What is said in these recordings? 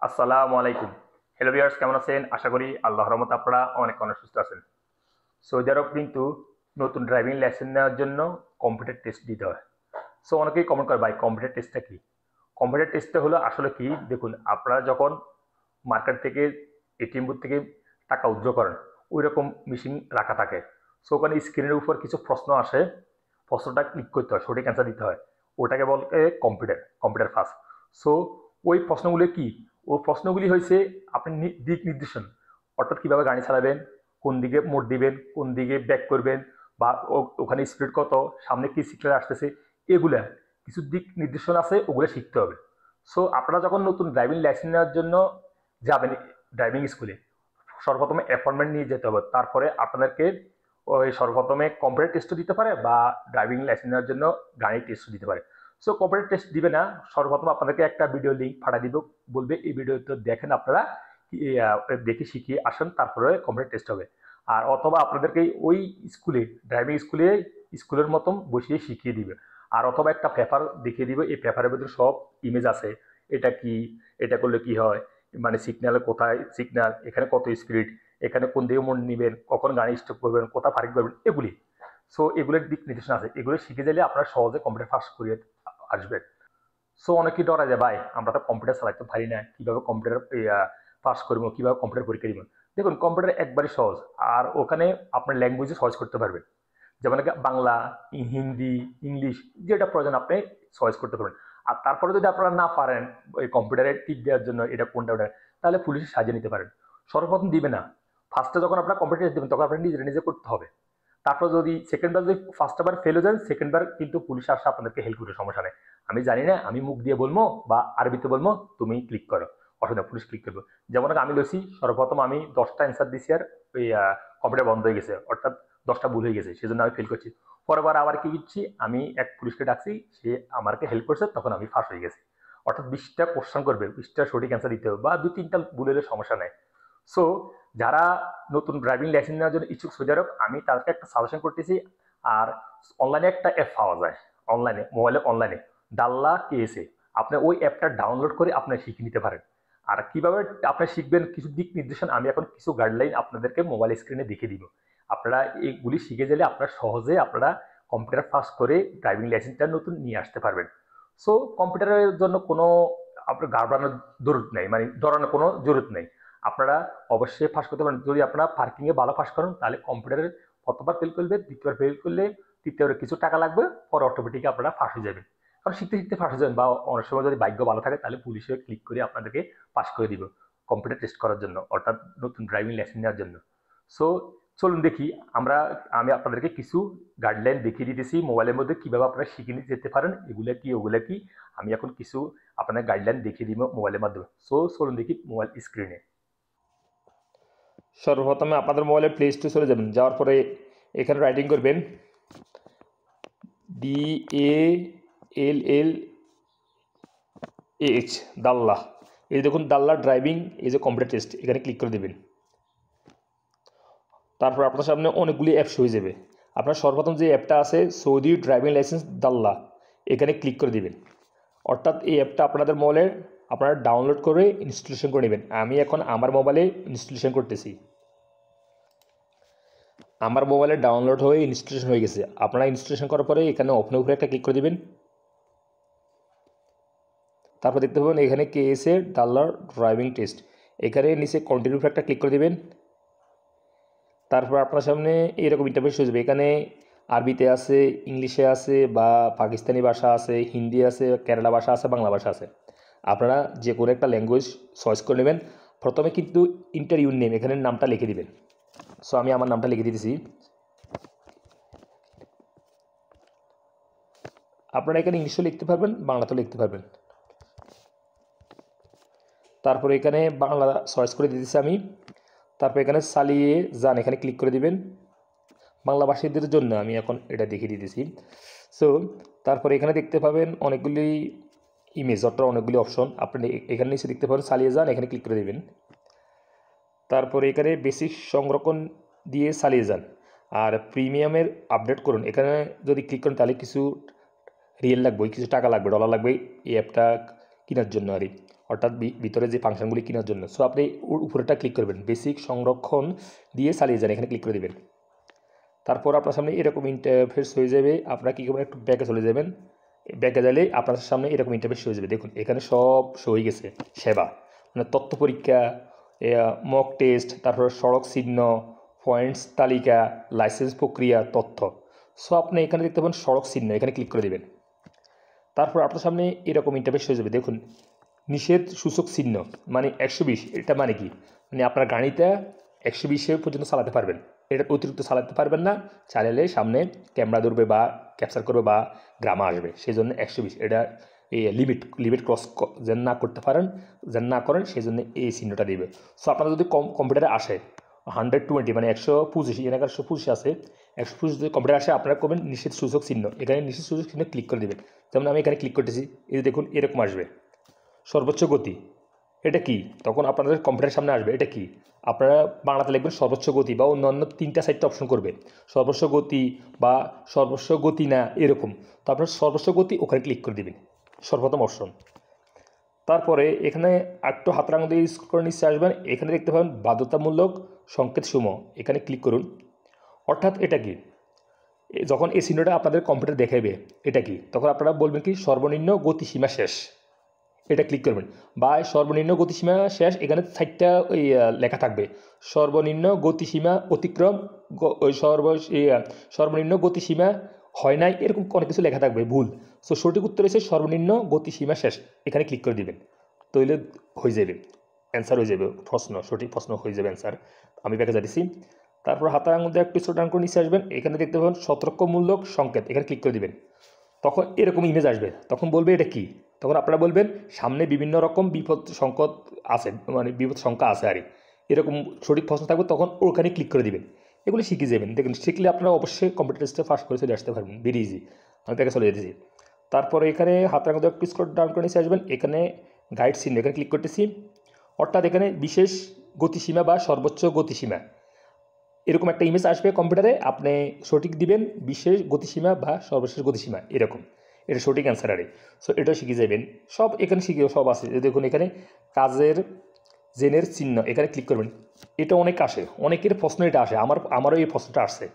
আসসালামু আলাইকুম। Hello viewers, কেমন আছেন? আশা করি আল্লাহর রহমতে আপনারা অনেক অনেক সুস্থ আছেন। সৌদি আরব কিন্তু নতুন ড্রাইভিং লাইসেন্স নেওয়ার জন্য কম্পিউটার টেস্ট দিতে হয়। সো অনেকেই কমেন্ট করে, ভাই কম্পিউটার টেস্টটা কি? কম্পিউটার টেস্টটা হলো আসলে কি, দেখুন আপনারা যখন মার্কেট থেকে এটিএম বুথ থেকে টাকা উইথড্র করেন, ওই রকম মেশিন রাখা থাকে। সো ওখানে স্ক্রিনের উপর কিছু প্রশ্ন আসে, প্রশ্নটা ক্লিক করতে হয়, সঠিক অ্যান্সার দিতে হয়। ওটাকে বলে কম্পিউটার, কম্পিউটার ফার্স্ট। সো ওই প্রশ্নগুলো কি? ওই প্রশ্নগুলি হয়েছে আপনি দিক নির্দেশন, অর্থাৎ কিভাবে গাড়ি চালাবেন, কোন দিকে মোড় দিবেন, কোন দিকে ব্যাক করবেন, বা ওখানে স্পিড কত, সামনে কি সিগন্যাল আসতেছে, এগুলা কিছু দিক নির্দেশনা আছে, ওগুলো শিখতে হবে। সো আপনারা যখন নতুন ড্রাইভিং লাইসেন্স নেওয়ার জন্য যাবেন ড্রাইভিং স্কুলে, সর্বপ্রথমে অ্যাপয়েন্টমেন্ট নিয়ে যেতে হবে। তারপরে আপনাদেরকে ওই সর্বপ্রথমে কম্পিউটার টেস্টও দিতে পারে, বা ড্রাইভিং লাইসেন্স নেওয়ার জন্য গাড়ির টেস্টও দিতে পারে। সো কম্পিউটার টেস্ট দিবে না, সর্বপ্রথম আপনাদেরকে একটা ভিডিও লিঙ্ক পাঠিয়ে দিব, বলবে এই ভিডিওতে দেখেন আপনারা, দেখে শিখিয়ে আসেন, তারপরে কম্পিউটার টেস্ট হবে। আর অথবা আপনাদেরকে ওই স্কুলে, ড্রাইভিং স্কুলে, স্কুলের মতন বসিয়ে শিখিয়ে দিবে। আর অথবা একটা পেপার দেখিয়ে দিবে, এই পেপারের ভিতরে সব ইমেজ আছে, এটা কি, এটা করলে কি হয়, মানে সিগন্যালে কোথায় সিগন্যাল, এখানে কত স্পিড, এখানে কোন দিকে মোড় নিবেন, কখন গাড়ি স্টপ করবেন, কোথায় পার্কিং করবেন, এগুলি। সো এগুলোর দিক নির্দেশনা আছে, এগুলো শিখে গেলে আপনারা সহজে কম্পিউটার পাস করিয়ে আসবেন। সো অনেকেই ডরা যায়, ভাই আমরা তো কম্পিউটার চালাইতে পারি না, কিভাবে কম্পিউটার পাস করবো, কিভাবে কম্পিউটার পরীক্ষা দিব। দেখুন কম্পিউটার একবারই সহজ, আর ওখানে আপনার ল্যাঙ্গুয়েজে সহজ করতে পারবেন। যেমন বাংলা, হিন্দি, ইংলিশ, যেটা প্রয়োজন আপনি চয়েস করতে পারবেন। আর তারপরে যদি আপনারা না পারেন ওই কম্পিউটারে টিক দেওয়ার জন্য এটা কোনটা ওটা, তাহলে পুলিশে সাজিয়ে নিতে পারেন। সর্বপ্রথম দিবে না, ফার্স্টে যখন আপনার কম্পিউটার টেস্ট দেবেন তখন আপনার নিজে নিজে করতে হবে। তারপর যদি সেকেন্ড বার, যদি ফার্স্ট বার ফেল হয়ে যান, সেকেন্ড বার কিন্তু পুলিশ আসে আপনাদেরকে হেল্প করতে, সমস্যা নেই। আমি জানি না, আমি মুখ দিয়ে বলবো বা আরবিতে বলবো, তুমি ক্লিক করো, অসুবিধা, পুলিশ ক্লিক করবো। যেমন আমি লইছি, সর্বপ্রথম আমি 10টা অ্যান্সার দিছি, আর ওই কম্পিউটার বন্ধ হয়ে গেছে, অর্থাৎ 10টা ভুল হয়ে গেছে, সেজন্য আমি ফেল করছি। পরেরবার আবার কি দিচ্ছি, আমি এক পুলিশকে ডাকছি, সে আমাকে হেল্প করছে, তখন আমি ফার্স্ট হয়ে গেছি। অর্থাৎ 20টা কোশ্চেন করবে, 20টা সঠিক অ্যান্সার দিতে হবে, বা 2-3টা ভুল হলে সমস্যা নেই। সো যারা নতুন ড্রাইভিং লাইসেন্স নেওয়ার জন্য ইচ্ছুক সৌদি আরব, আমি তাদেরকে একটা সাজেশন করতেছি। আর অনলাইনে একটা অ্যাপ পাওয়া যায়, অনলাইনে, মোবাইলে অনলাইনে, ডাল্লা কেএসএ, আপনি ওই অ্যাপটা ডাউনলোড করে আপনি শিখে নিতে পারেন। আর কিভাবে আপনি শিখবেন, কিছু দিক নির্দেশন আমি এখন কিছু গাইডলাইন আপনাদেরকে মোবাইল স্ক্রিনে দেখিয়ে দিব। আপনারা এইগুলি শিখে গেলে আপনারা সহজে আপনারা কম্পিউটার পাস করে ড্রাইভিং লাইসেন্সটা নতুন নিয়ে আসতে পারবেন। সো কম্পিউটারের জন্য কোনো আপনার ঘাবড়ানোর জরুরত নেই, মানে ডরানোর কোনো জরুরত নেই। আপনারা অবশ্যই পাস করতে পারেন। যদি আপনারা পার্কিং এ ভালো পাস করেন, তাহলে কম্পিউটারের প্রথমবার ফেল করলে, দ্বিতীয়বার ফেল করলে, তৃতীয়বার কিছু টাকা লাগবে, পরে অটোমেটিক আপনারা ফাঁস হয়ে যাবেন। কারণ শিখতে শিখতে ফাঁস হয়ে যাবেন, বা অনেক সময় যদি ভাগ্য ভালো থাকে, তাহলে পুলিশে ক্লিক করে আপনাদেরকে পাস করে দিব কম্পিউটার টেস্ট করার জন্য, অর্থাৎ নতুন ড্রাইভিং লাইসেন্স নেওয়ার জন্য। সো চলুন দেখি আমরা, আমি আপনাদেরকে কিছু গাইডলাইন দেখিয়ে দিতেছি মোবাইলের মধ্যে, কিভাবে আপনারা শিখে নিতে যেতে পারেন, এগুলা কি ওগুলা কি। আমি এখন কিছু আপনার গাইডলাইন দেখিয়ে দিব মোবাইলের মাধ্যমে। সো চলুন দেখি মোবাইল স্ক্রিনে। সর্বপ্রথমে আপনাদের মোবাইলে প্লে স্টোরে চলে যাবেন, যাওয়ার পরে এখানে রাইটিং করবেন DALLAH, দাল্লা। এই দেখুন দাল্লা ড্রাইভিং, এই যে কম্পিউটার টেস্ট, এখানে ক্লিক করে দেবেন। তারপর আপনার সামনে অনেকগুলি অ্যাপস হয়ে যাবে। আপনার সর্বপ্রথম যে অ্যাপটা আছে সৌদি ড্রাইভিং লাইসেন্স দাল্লা, এখানে ক্লিক করে দেবেন। অর্থাৎ এই অ্যাপটা আপনাদের মোবাইলে আপনারা ডাউনলোড করে ইনস্টলেশন করে নেবেন। আমি এখন আমার মোবাইলে ইনস্টলেশন করতেছি। আমার মোবাইলে ডাউনলোড হয়ে ইনস্টলেশন হয়ে গেছে। আপনারা ইনস্টলেশন করার পরে এখানে ওপেনের উপরে একটা ক্লিক করে দেবেন। তারপর দেখতে পাবেন এখানে কেএসএ ডাল্লার ড্রাইভিং টেস্ট, এখানে নিচে কন্টিনিউ উপরে একটা ক্লিক করে দেবেন। তারপর আপনার সামনে এরকম ইন্টারফেস হয়ে যাবে। এখানে আরবিতে আছে, ইংলিশে আছে, বা পাকিস্তানি ভাষা আছে, হিন্দি আছে, কেরালা ভাষা আছে, বাংলা ভাষা আছে। আপনারা যে কোনো একটা ল্যাঙ্গুয়েজ চয়েস করে নেবেন। প্রথমে কিন্তু ইন্টারভিউ নেম, এখানে নামটা লিখে দিবেন। সো আমি আমার নামটা লিখে দিতেছি। আপনারা এখানে ইংলিশও লিখতে পারবেন, বাংলাতেও লিখতে পারবেন। তারপরে এখানে বাংলা চয়েস করে দিতেছি আমি। তারপর এখানে চালিয়ে যান, এখানে ক্লিক করে দিবেন। বাংলা ভাষীদের জন্য আমি এখন এটা দেখিয়ে দিতেছি। সো তারপরে এখানে দেখতে পাবেন অনেকগুলি ইমেজ, অর্থাৎ অনেকগুলি অপশন। আপনি এখানে নিচে দেখতে পাবেন চালিয়ে যান, এখানে ক্লিক করে দেবেন। তারপরে এখানে বেসিক সংরক্ষণ দিয়ে চালিয়ে যান, আর প্রিমিয়ামের আপডেট করুন, এখানে যদি ক্লিক করেন তাহলে কিছু রিয়েল লাগবে, কিছু টাকা লাগবে, ডলার লাগবে এই অ্যাপটা কেনার জন্য আর কি। অর্থাৎ ভিতরে যে ফাংশনগুলি কেনার জন্য। সো আপনি উপরেটা ক্লিক করবেন, বেসিক সংরক্ষণ দিয়ে চালিয়ে যান, এখানে ক্লিক করে দেবেন। তারপর আপনার সামনে এরকম ইন্টারফেস হয়ে যাবে। আপনারা কী করবেন, একটু ব্যাকে চলে যাবেন। ব্যাকে গেলে আপনার সামনে এরকম ইন্টারফেস হয়ে যাবে। দেখুন এখানে সব শো হয়ে গেছে, সেবা মানে তথ্য পরীক্ষা, মক টেস্ট, তারপর সড়ক চিহ্ন, পয়েন্টস তালিকা, লাইসেন্স প্রক্রিয়া, তথ্য। সো আপনি এখানে দেখতে পাবেন সড়ক চিহ্ন, এখানে ক্লিক করে দেবেন। তারপর আপনার সামনে এরকম ইন্টারফেস হয়ে যাবে। দেখুন নিষেধ সূচক চিহ্ন মানে 120, এটা মানে কি, মানে আপনার গাড়িটা 120 পর্যন্ত চালাতে পারবেন, এটা অতিরিক্ত চালাতে পারবেন না। চালালে সামনে ক্যামেরা ধরবে বা ক্যাপচার করবে বা গ্রামা আসবে, সেই জন্য 120 এটা এই লিমিট ক্রস যেন না করতে পারেন, যেন না করেন, সেই জন্য এই চিহ্নটা দিবে। সো আপনারা যদি কম্পিউটারে আসে 120 মানে 125, এখানে 125 আছে, 125 যদি কম্পিউটার আসে আপনারা করবেন নিষেধ সূচক চিহ্ন, এখানে নিষেধ সূচক চিহ্ন ক্লিক করে দেবেন। যেমন আমি এখানে ক্লিক করতেছি, এই দেখুন এরকম আসবে সর্বোচ্চ গতি, এটা কি, তখন আপনাদের কম্পিউটারের সামনে আসবে এটা কি, আপনারা বাংলাতে লিখবেন সর্বোচ্চ গতি বা অন্যান্য 3-4টা অপশন করবে, সর্বোচ্চ গতি বা সর্বোচ্চ গতি না এরকম। তো আপনার সর্বোচ্চ গতি ওখানে ক্লিক করে দেবেন, সর্বপ্রথম অপশন। তারপরে এখানে একটু হাতের আঙুল দিয়ে স্ক্রল করে নিচে আসবেন, এখানে দেখতে পাবেন বাধ্যতামূলক সংকেতসমূহ, এখানে ক্লিক করুন। অর্থাৎ এটা কি, যখন এই চিহ্নটা আপনাদের কম্পিউটার দেখাবে এটা কি, তখন আপনারা বলবেন কি সর্বনিম্ন গতিসীমা শেষ, এটা ক্লিক করবেন। বা সর্বনিম্ন গতিসীমা শেষ, এখানে 4টা ওই লেখা থাকবে, সর্বনিম্ন গতিসীমা অতিক্রম, ওই সর্বনিম্ন গতিসীমা হয় নাই, এরকম অনেক কিছু লেখা থাকবে ভুল। সো সঠিক উত্তর হচ্ছে সর্বনিম্ন গতিসীমা শেষ, এখানে ক্লিক করে দিবেন, তাহলে হয়ে যাবে অ্যান্সার, হয়ে যাবে প্রশ্ন, সঠিক প্রশ্ন হয়ে যাবে অ্যান্সার। আমি ব্যাকে যাচ্ছি। তারপর হাতের আঙুল দিয়ে একটু ডান করে নিচে আসবেন, এখানে দেখতে পাবেন সতর্কমূলক সংকেত, এখানে ক্লিক করে দিবেন। তখন এরকম ইমেজ আসবে, তখন বলবে এটা কি, তখন আপনারা বলবেন সামনে বিভিন্ন রকম বিপদ সংকট আছে, মানে বিপদ সংখ্যা আছে আর এরকম সঠিক প্রশ্ন থাকবে, তখন ওখানে ক্লিক করে দিবেন। এগুলি শিখে যাবেন, দেখুন শিখলে আপনারা অবশ্যই কম্পিউটার টেস্টে পাস করে চলে আসতে পারবেন, ভেরি ইজি। আমি তাকে চলে যেতেছি। তারপরে এখানে হাতের আঙুল একটু স্ক্রল ডাউন করে নিচে আসবেন, এখানে গাইড চিহ্ন, এখানে ক্লিক করতেছি। অর্থাৎ এখানে বিশেষ গতিসীমা বা সর্বোচ্চ গতিসীমা এরকম একটা ইমেজ আসবে কম্পিউটারে, আপনি সঠিক দিবেন বিশেষ গতিসীমা বা সর্বশেষ গতিসীমা এরকম, এটা সঠিক অ্যান্সার আরে। সো এটা শিখে যাবেন, সব এখানে শিখে সব আছে। দেখুন এখানে কাজের জেনের চিহ্ন, এখানে ক্লিক করবেন। এটা অনেক আসে, অনেকের প্রশ্ন এটা আসে, আমারও এই প্রশ্নটা আসছে।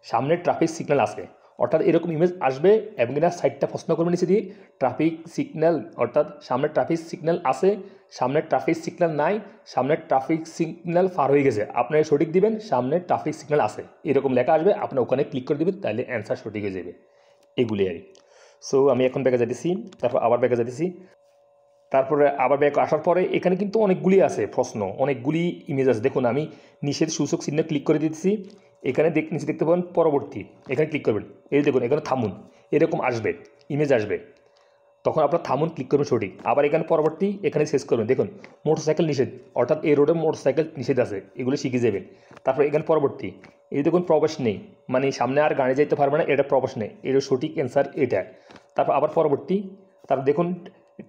সামনে ট্রাফিক সিগন্যাল আছে, অর্থাৎ এরকম ইমেজ আসবে এবং এরা সাইডটা প্রশ্ন করবেন নিচে দিয়ে ট্রাফিক সিগন্যাল, অর্থাৎ সামনে ট্রাফিক সিগন্যাল আছে, সামনে ট্রাফিক সিগন্যাল নাই, সামনে ট্রাফিক সিগন্যাল পার হয়ে গেছে, আপনারা সঠিক দিবেন সামনে ট্রাফিক সিগন্যাল আছে, এরকম লেখা আসবে, আপনি ওখানে ক্লিক করে দেবেন, তাহলে অ্যান্সার সঠিক হয়ে যাবে। এগুলি আর। সো আমি এখন ব্যাগে যাচ্ছি, তারপর আবার ব্যাগে যাচ্ছি। তারপরে আবার ব্যাক আসার পরে এখানে কিন্তু অনেকগুলি আছে প্রশ্ন, অনেকগুলি ইমেজ আছে। দেখুন আমি নিষেধ সূচক চিহ্ন ক্লিক করে দিচ্ছি, এখানে নিচে দেখতে পাবেন পরবর্তী, এখানে ক্লিক করবেন। এই দেখুন এখানে থামুন, এরকম আসবে ইমেজ আসবে, তখন আপনার থামুন ক্লিক করবেন সঠিক। আবার এখানে পরবর্তী, এখানে শেষ করবেন। দেখুন মোটরসাইকেল নিষেধ, অর্থাৎ এই রোডে মোটরসাইকেল নিষেধ আছে, এগুলো শিখে যাবেন। তারপর এখানে পরবর্তী, এই দেখুন প্রবেশ নেই, মানে সামনে আর গাড়ি যাইতে পারবে না, এটা প্রবেশ নেই, এটা সঠিক অ্যান্সার এটা। তারপর আবার পরবর্তী, তারপর দেখুন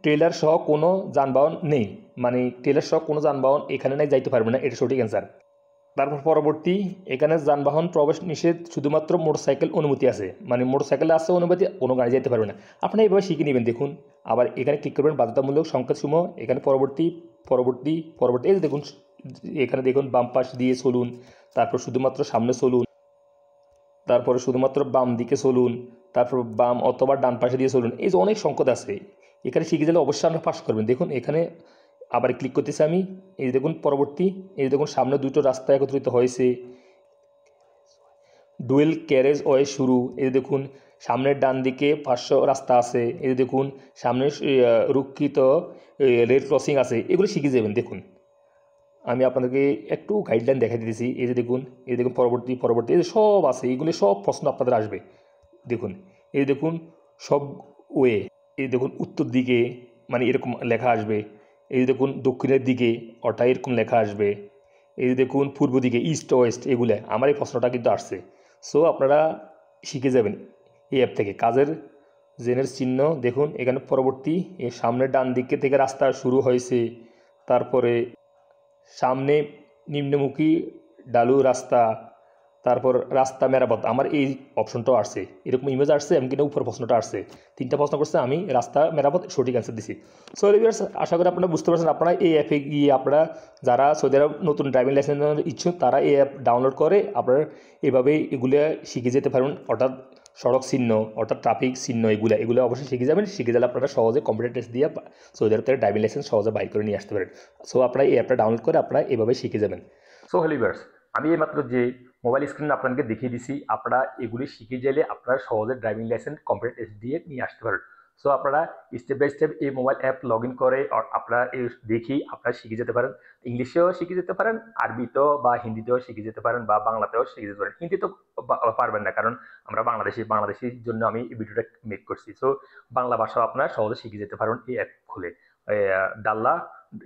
ট্রেলার সহ কোনো যানবাহন নেই, মানে ট্রেলার সহ কোনো যানবাহন এখানে নাই, যাইতে পারবে না, এটা সঠিক অ্যান্সার। তারপর পরবর্তী, এখানে যানবাহন প্রবেশ নিষেধ, শুধুমাত্র মোটরসাইকেল অনুমতি আছে, মানে মোটরসাইকেল আছে অনুমতি, কোনো গাড়ি যেতে পারবে না, আপনি এইভাবে শিখে নেবেন। দেখুন আবার এখানে ক্লিক করবেন বাধ্যতামূলক সংকেতসমূহ, এখানে পরবর্তী পরবর্তী পরবর্তী, এই দেখুন এখানে দেখুন বাম পাশ দিয়ে চলুন, তারপর শুধুমাত্র সামনে চলুন, তারপরে শুধুমাত্র বাম দিকে চলুন, তারপর বাম অথবা ডান পাশে দিয়ে চলুন, এই যে অনেক সংকেত আছে, এখানে শিখে গেলে অবশ্যই আপনি পাস করবেন। দেখুন এখানে আবার ক্লিক করতেছি আমি, এই দেখুন পরবর্তী, এই দেখুন সামনে দুটো রাস্তা একত্রিত হয়েছে, ডুয়েল ক্যারেজ ওয়ে শুরু, এই দেখুন সামনের ডান দিকে 500 রাস্তা আছে, এই দেখুন সামনে রক্ষিত রেল ক্রসিং আছে, এগুলো শিখে যাবেন। দেখুন আমি আপনাদেরকে একটু গাইডলাইন দেখাই দিতেছি, এই যে দেখুন, এই দেখুন পরবর্তী পরবর্তী, এই যে সব আছে, এইগুলি সব প্রশ্ন আপনাদের আসবে। দেখুন এই দেখুন সব ওয়ে, এই দেখুন উত্তর দিকে মানে এরকম লেখা আসবে, এই দেখুন দক্ষিণের দিকে অর্থাৎ এরকম লেখা আসবে, এই যে দেখুন পূর্ব দিকে ইস্ট ওয়েস্ট, এগুলো আমার এই প্রশ্নটা কিন্তু আসছে। সো আপনারা শিখে যাবেন এই অ্যাপ থেকে। কাজের জেনের চিহ্ন দেখুন এখানে পরবর্তী, এর সামনের ডান দিকে থেকে রাস্তা শুরু হয়েছে, তারপরে সামনে নিম্নমুখী ঢালু রাস্তা, তারপর রাস্তা মেরামত আমার এই অপশনটাও আসছে, এরকম ইমেজ আসছে, এমনকি না উপর প্রশ্নটা আসছে, 3টা প্রশ্ন করছে, আমি রাস্তা মেরামত সঠিক অ্যান্সার দিছি। সো ভিউয়ার্স, আশা করি আপনারা বুঝতে পারছেন। আপনারা এই অ্যাপে গিয়ে আপনারা যারা সৌদি আরব নতুন ড্রাইভিং লাইসেন্স ইচ্ছুক তারা এই অ্যাপ ডাউনলোড করে আপনারা এভাবে এগুলো শিখে যেতে পারবেন। অর্থাৎ সড়ক চিহ্ন, অর্থাৎ ট্রাফিক চিহ্ন, এগুলো অবশ্যই শিখে যাবেন। শিখে গেলে আপনারা সহজে কম্পিউটার টেস্ট দিয়ে সৌদি আরব থেকে ড্রাইভিং লাইসেন্স সহজে বাইর করে নিয়ে আসতে পারেন। সো আপনারা এই অ্যাপটা ডাউনলোড করে আপনারা এভাবে শিখে যাবেন। সো ভিউয়ার্স, আমি এইমাত্র যে মোবাইল স্ক্রিনে আপনাদেরকে দেখিয়ে দিছি, আপনারা এগুলি শিখে গেলে আপনারা সহজে ড্রাইভিং লাইসেন্স কম্পিউটার টেস্ট দিয়ে নিয়ে আসতে পারেন। সো আপনারা স্টেপ বাই স্টেপ এই মোবাইল অ্যাপ লগ ইন করে আপনারা দেখি আপনারা শিখে যেতে পারেন। ইংলিশেও শিখে যেতে পারেন, আরবিতেও বা হিন্দিতেও শিখে যেতে পারেন, বা বাংলাতেও শিখে যেতে পারেন। হিন্দি তো পারবেন না, কারণ আমরা বাংলাদেশির জন্য আমি এই ভিডিওটা মেক করছি। সো বাংলা ভাষাও আপনারা সহজে শিখে যেতে পারেন এই অ্যাপ খুলে। ডাল্লা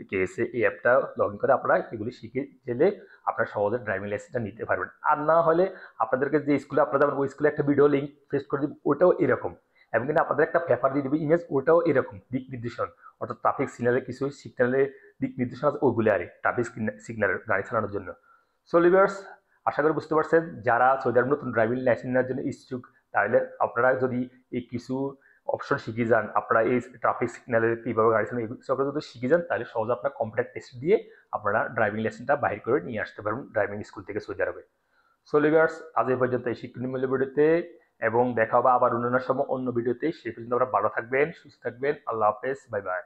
কেএসএ এই অ্যাপটা লগ ইন করে আপনারা এগুলি শিখে গেলে আপনারা সহজে ড্রাইভিং লাইসেন্সটা নিতে পারবেন। আর না হলে আপনাদেরকে যে স্কুলে আপনারা যাবেন ওই স্কুলে একটা ভিডিও লিঙ্ক পেস্ট করে দিব, ওটাও এরকম। এবং কিন্তু আপনাদের একটা পেপার দিয়ে দেবে ইমেজ, ওটাও এরকম দিক নির্দেশন, অর্থাৎ ট্রাফিক সিগন্যালের কিছু সিগন্যালের দিক নির্দেশন আছে, ওইগুলো আর ট্রাফিক সিগন্যালের গাড়ি চালানোর জন্য। সো ভিউয়ার্স, আশা করি বুঝতে পারছেন। যারা সৌদি আরব নতুন ড্রাইভিং লাইসেন্স নেওয়ার জন্য ইচ্ছুক, তাহলে আপনারা যদি এই কিছু অপশন শিখে যান, আপনারা এই ট্রাফিক সিগন্যালের কীভাবে গাড়ি চালানো এগুলো সব যদি শিখে যান, তাহলে সহজে আপনার কম্পিউটার টেস্ট দিয়ে আপনারা ড্রাইভিং লাইসেন্সটা বাহির করে নিয়ে আসতে পারবেন ড্রাইভিং স্কুল থেকে সৌদি আরবে। সো ভিউয়ার্স, আজ এই পর্যন্ত এই শিক্ষণীমূল্য ভিডিওতে, এবং দেখা হবে আবার অন্য সময় অন্য ভিডিওতে। সেই পর্যন্ত আপনারা ভালো থাকবেন, সুস্থ থাকবেন। আল্লাহ হাফেজ, বাই বাই।